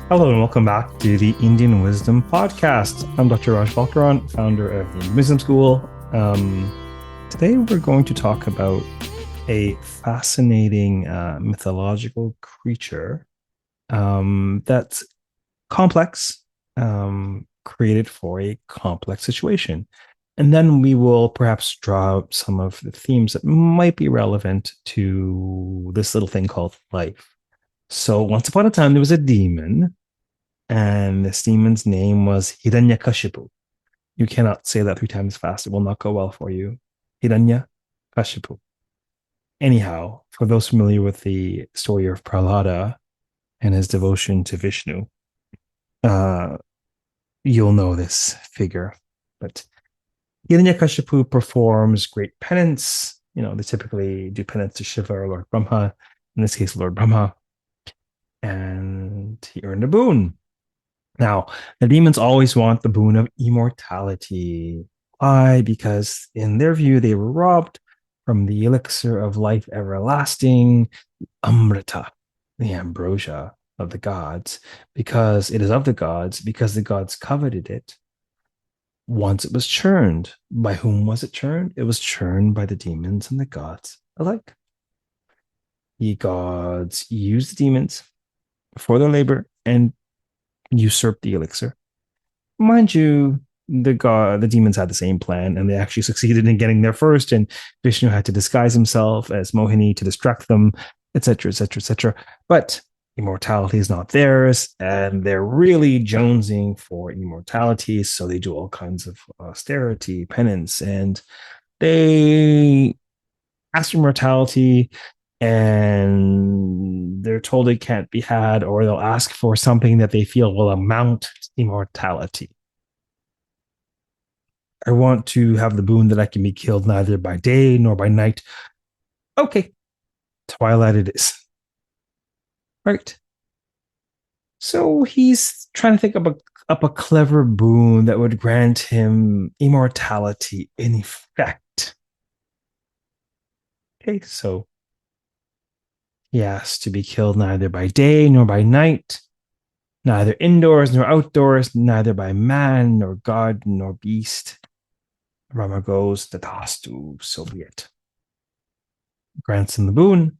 Hello and welcome back to the Indian Wisdom Podcast. I'm Dr. Raj Balkaran, founder of the Indian Wisdom School. Today we're going to talk about a fascinating mythological creature that's complex, created for a complex situation. And then we will perhaps draw out some of the themes that might be relevant to this little thing called life. So once upon a time, there was a demon, and this demon's name was Hiranyakashipu. You cannot say that 3 times fast. It will not go well for you. Hiranyakashipu. Anyhow, for those familiar with the story of Prahlada and his devotion to Vishnu, uh, you'll know this figure. But Hiranyakashipu performs great penance. They typically do penance to Shiva or Lord Brahma, in this case, Lord Brahma, and he earned a boon. Now, the demons always want the boon of immortality. Why? Because in their view, they were robbed from the elixir of life everlasting, Amrita, the ambrosia of the gods, because it is of the gods, because the gods coveted it. Once it was churned. By whom was it churned? It was churned by the demons and the gods alike. The gods used the demons for their labor and usurped the elixir. Mind you, the demons had the same plan, and they actually succeeded in getting there first. And Vishnu had to disguise himself as Mohini to distract them, etc., etc., etc. But immortality is not theirs, and they're really jonesing for immortality. So they do all kinds of austerity, penance, and they ask for immortality, and they're told it can't be had, or they'll ask for something that they feel will amount to immortality. I want to have the boon that I can be killed neither by day nor by night. Okay, twilight it is. Right. So he's trying to think up a clever boon that would grant him immortality in effect. Okay, so he asks to be killed neither by day nor by night, neither indoors nor outdoors, neither by man nor god nor beast. Rama goes, Tatastu, so be it. Grants him the boon,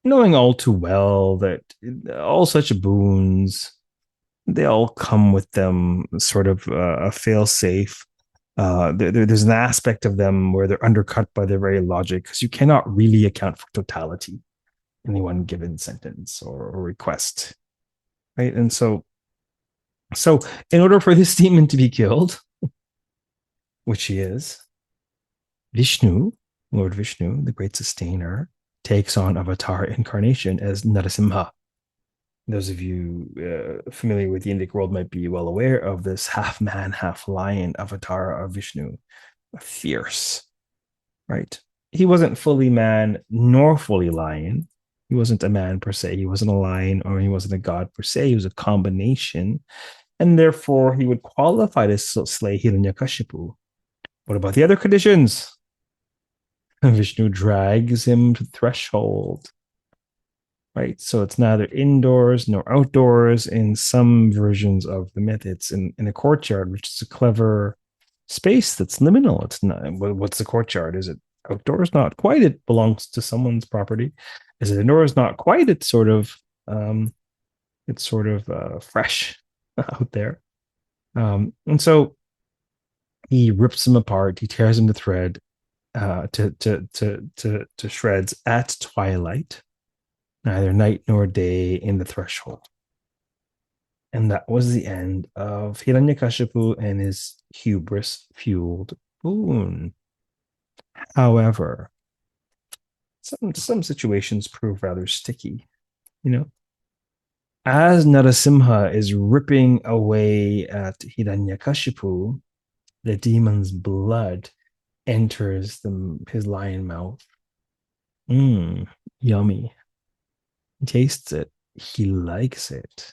knowing all too well that all such boons, they all come with them sort of a fail-safe. There's an aspect of them where they're undercut by their very logic, because you cannot really account for totality in any one given sentence or request, right? And so in order for this demon to be killed, which he is, Vishnu, Lord Vishnu, the great sustainer, takes on avatar incarnation as Narasimha. Those of you familiar with the Indic world might be well aware of this half man, half lion avatar of Vishnu. Fierce, right? He wasn't fully man nor fully lion. He wasn't a man per se. He wasn't a lion, or he wasn't a god per se. He was a combination. And therefore, he would qualify to slay Hiranyakashipu. What about the other conditions? Vishnu drags him to the threshold, right? So it's neither indoors nor outdoors. In some versions of the myth, it's in a courtyard, which is a clever space that's liminal. It's not, what's the courtyard? Is it outdoors? Not quite. It belongs to someone's property. Is it indoors? Not quite. It's sort of fresh out there. And so he rips him apart. He tears him to thread, to shreds at twilight, neither night nor day in the threshold. And that was the end of Hiranyakashipu and his hubris fueled boon. However, some situations prove rather sticky. As Narasimha is ripping away at Hiranyakashipu, the demon's blood enters his lion mouth. Yummy. He tastes it. He likes it.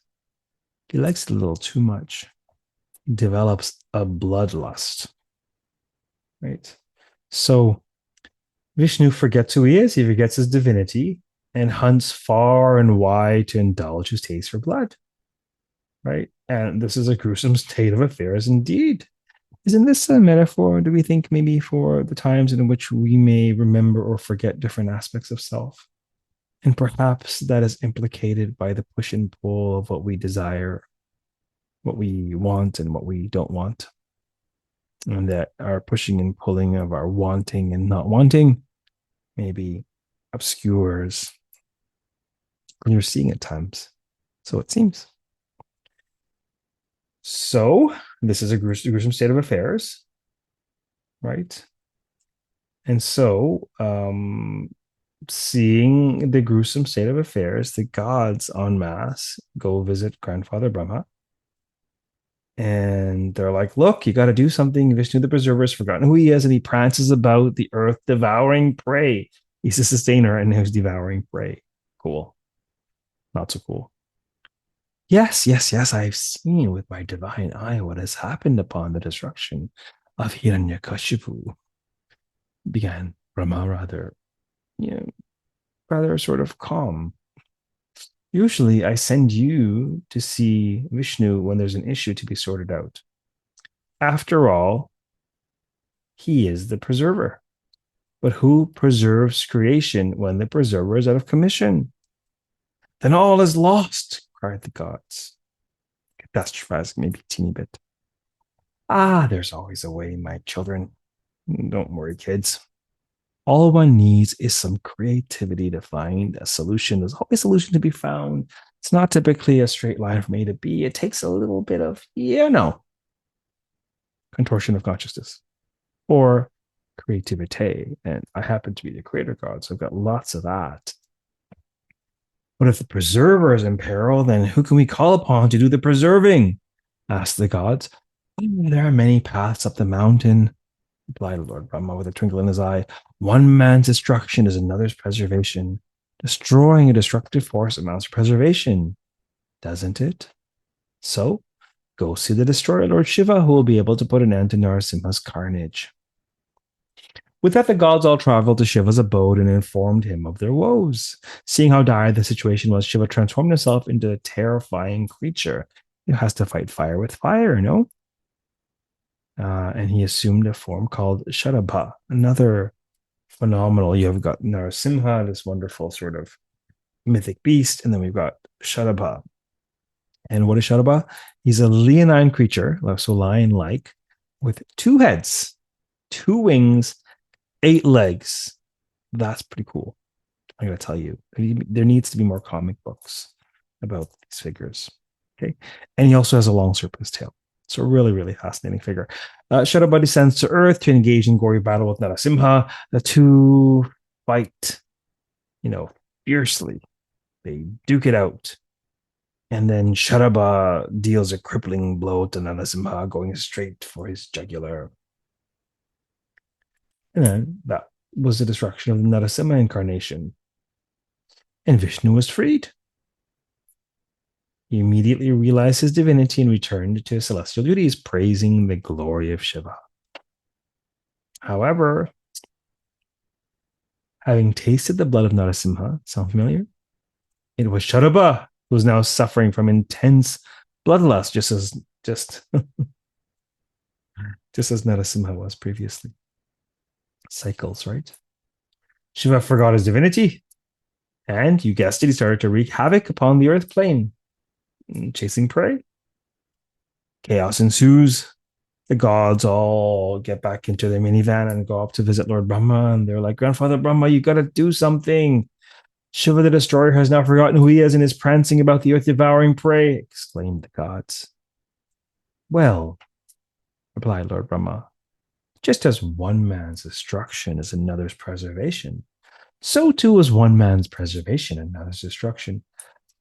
He likes it a little too much. He develops a bloodlust. Right? So Vishnu forgets who he is. He forgets his divinity and hunts far and wide to indulge his taste for blood. right? And this is a gruesome state of affairs indeed. Isn't this a metaphor, do we think, maybe for the times in which we may remember or forget different aspects of self? And perhaps that is implicated by the push and pull of what we desire, what we want, and what we don't want. And that our pushing and pulling of our wanting and not wanting maybe obscures what you're seeing at times. So it seems. So this is a gruesome state of affairs, right? And so, seeing the gruesome state of affairs, the gods en masse go visit Grandfather Brahma. And they're like, look, you got to do something. Vishnu the Preserver has forgotten who he is, and he prances about the earth devouring prey. He's a sustainer and who's devouring prey. Cool. Not so cool. Yes, yes, yes. I've seen with my divine eye what has happened upon the destruction of Hiranyakashipu, began Brahma rather, you know, rather sort of calm. Usually I send you to see Vishnu when there's an issue to be sorted out. After all, he is the preserver. But who preserves creation when the preserver is out of commission? Then all is lost, cried the gods, catastrophizing maybe a teeny bit. Ah, there's always a way, my children. Don't worry, kids. All one needs is some creativity to find a solution. There's always a solution to be found. It's not typically a straight line from A to B. It takes a little bit of, contortion of consciousness or creativity. And I happen to be the creator god, so I've got lots of that. But if the preserver is in peril, then who can we call upon to do the preserving? Asked the gods. There are many paths up the mountain, replied Lord Brahma with a twinkle in his eye. One man's destruction is another's preservation. Destroying a destructive force amounts to preservation, doesn't it? So go see the destroyer, Lord Shiva, who will be able to put an end to Narasimha's carnage. With that, the gods all traveled to Shiva's abode and informed him of their woes. Seeing how dire the situation was, Shiva transformed himself into a terrifying creature who has to fight fire with fire, no? And he assumed a form called Shadabha, another phenomenal. You have got Narasimha, this wonderful sort of mythic beast, and then we've got Shadabha. And what is Shadabha? He's a leonine creature, so lion-like, with two heads, two wings, 8 legs. That's pretty cool. I'm going to tell you, there needs to be more comic books about these figures. Okay. And he also has a long serpent's tail. So really, really fascinating figure. Shadowbody descends to Earth to engage in gory battle with Narasimha. The two fight, fiercely. They duke it out. And then Sharaba deals a crippling blow to Narasimha, going straight for his jugular. And then that was the destruction of the Narasimha incarnation. And Vishnu was freed. He immediately realized his divinity and returned to his celestial duties, praising the glory of Shiva. However, having tasted the blood of Narasimha, sound familiar? It was Sharaba who was now suffering from intense bloodlust, just as Narasimha was previously. Cycles, right? Shiva forgot his divinity, and you guessed it, he started to wreak havoc upon the earth plane, chasing prey. Chaos ensues. The gods all get back into their minivan and go up to visit Lord Brahma, and they're like, Grandfather Brahma, you got to do something. Shiva the Destroyer has now forgotten who he is and is prancing about the earth devouring prey, exclaimed the gods. Well, replied Lord Brahma, just as one man's destruction is another's preservation, so too is one man's preservation another's destruction.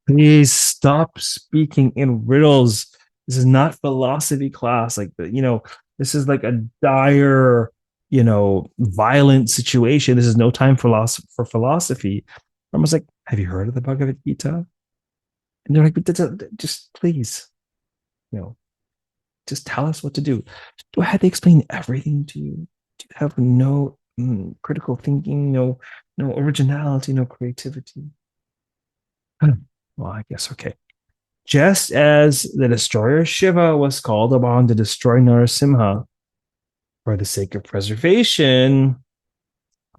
Please stop speaking in riddles. This is not philosophy class. This is like a dire, violent situation. This is no time for philosophy. I'm like, have you heard of the Bhagavad Gita? And they're like, just please, just tell us what to do. Do I have to explain everything to you? Do you have no critical thinking, no originality, no creativity? Well, I guess okay. Just as the destroyer Shiva was called upon to destroy Narasimha for the sake of preservation,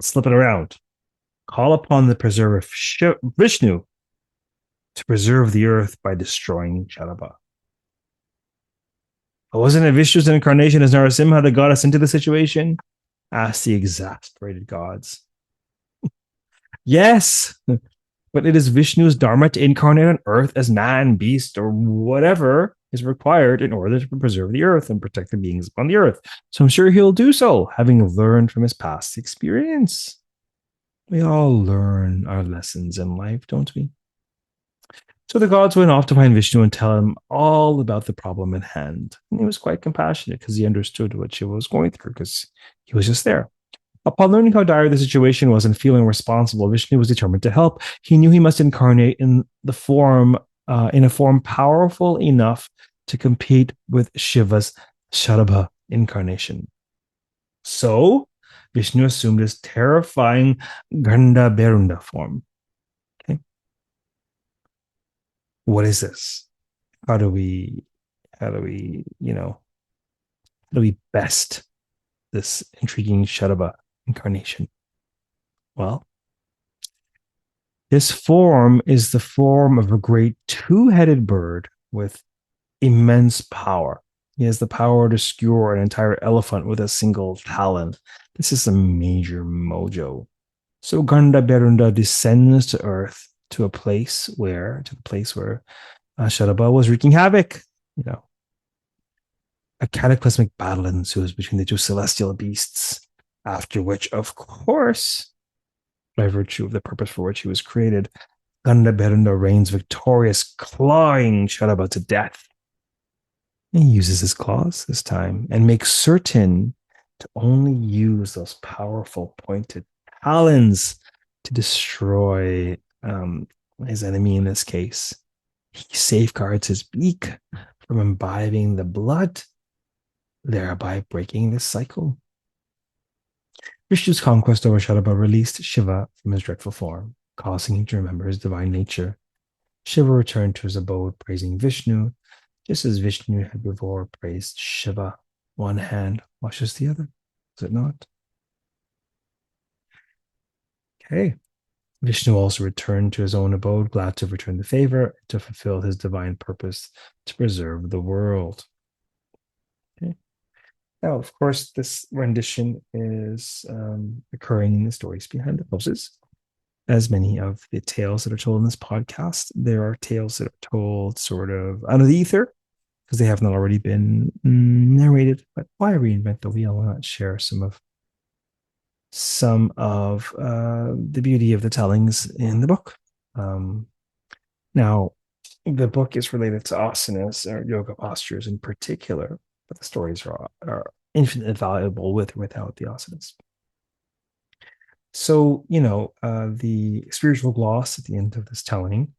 slip it around. Call upon the preserver Vishnu to preserve the earth by destroying Sharabha. But wasn't it Vishnu's incarnation as Narasimha that got us into the situation? Asked the exasperated gods. Yes, but it is Vishnu's dharma to incarnate on earth as man, beast, or whatever is required in order to preserve the earth and protect the beings upon the earth. So I'm sure he'll do so, having learned from his past experience. We all learn our lessons in life, don't we? So the gods went off to find Vishnu and tell him all about the problem at hand. And he was quite compassionate because he understood what Shiva was going through because he was just there. Upon learning how dire the situation was and feeling responsible, Vishnu was determined to help. He knew he must incarnate in a form powerful enough to compete with Shiva's Sharabha incarnation. So Vishnu assumed his terrifying Ganda Berunda form. Okay. What is this? How do we best this intriguing Sharabha incarnation? Well, this form is the form of a great two-headed bird with immense power. He has the power to skewer an entire elephant with a single talon. This is a major mojo. So Ganda Berunda descends to earth to the place where Sharabha was wreaking havoc. A cataclysmic battle ensues between the two celestial beasts, after which, of course, by virtue of the purpose for which he was created, Ganda Berunda reigns victorious, clawing Sharabha to death. And he uses his claws this time and makes certain to only use those powerful pointed talons to destroy his enemy in this case. He safeguards his beak from imbibing the blood, thereby breaking this cycle. Vishnu's conquest over Sharabha released Shiva from his dreadful form, causing him to remember his divine nature. Shiva returned to his abode, praising Vishnu, just as Vishnu had before praised Shiva. One hand washes the other, is it not? Okay. Vishnu also returned to his own abode, glad to return the favor, to fulfill his divine purpose to preserve the world. Okay. Now, of course, this rendition is occurring in the stories behind the houses. As many of the tales that are told in this podcast, there are tales that are told sort of out of the ether because they have not already been narrated. But why reinvent the wheel? Why not share some of the beauty of the tellings in the book? Now, the book is related to asanas or yoga postures in particular, but the stories are infinitely valuable with or without the asanas. So, the spiritual gloss at the end of this telling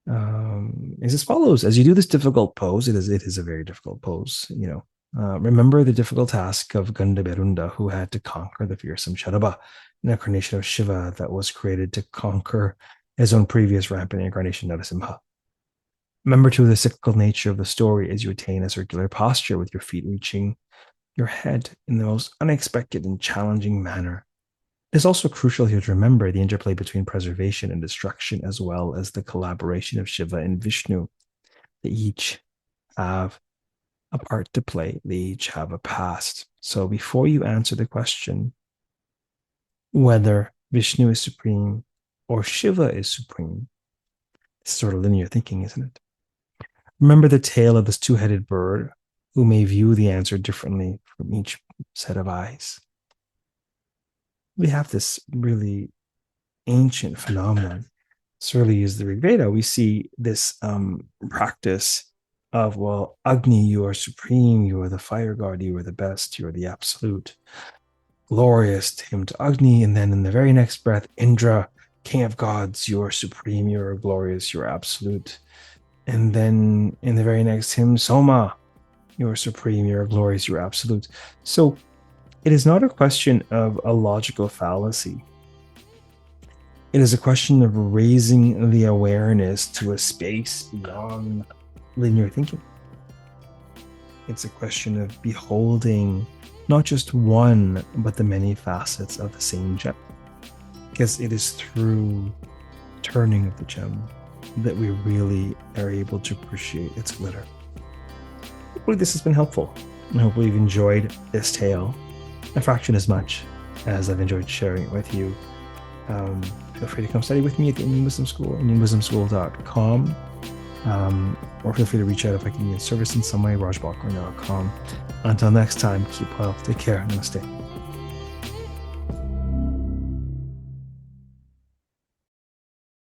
is as follows. As you do this difficult pose, it is a very difficult pose, remember the difficult task of Ganda Berunda, who had to conquer the fearsome Sharabha, an incarnation of Shiva that was created to conquer his own previous rampant incarnation, Narasimha. Remember, too, the cyclical nature of the story as you attain a circular posture with your feet reaching your head in the most unexpected and challenging manner. It is also crucial here to remember the interplay between preservation and destruction, as well as the collaboration of Shiva and Vishnu. They each have a part to play. They each have a past. So before you answer the question whether Vishnu is supreme or Shiva is supreme, it's sort of linear thinking, isn't it? Remember the tale of this two-headed bird who may view the answer differently from each set of eyes. We have this really ancient phenomenon. This really is the Rig Veda. We see this practice of, well, Agni, you are supreme, you are the fire god, you are the best, you are the absolute. Glorious hymn to Agni, and then in the very next breath, Indra, king of gods, you are supreme, you are glorious, you are absolute. And then in the very next hymn, Soma, you are supreme, you are glorious, you are absolute. So it is not a question of a logical fallacy. It is a question of raising the awareness to a space beyond linear thinking. It's a question of beholding not just one, but the many facets of the same gem. Because it is through turning of the gem that we really are able to appreciate its glitter. Hopefully this has been helpful, and hopefully you've enjoyed this tale a fraction as much as I've enjoyed sharing it with you. Feel free to come study with me at the Indian Wisdom School, indianwisdomschool.com. Or feel free to reach out if I can be of service in some way, rajbalkaran.com. Until next time, keep well, take care, namaste.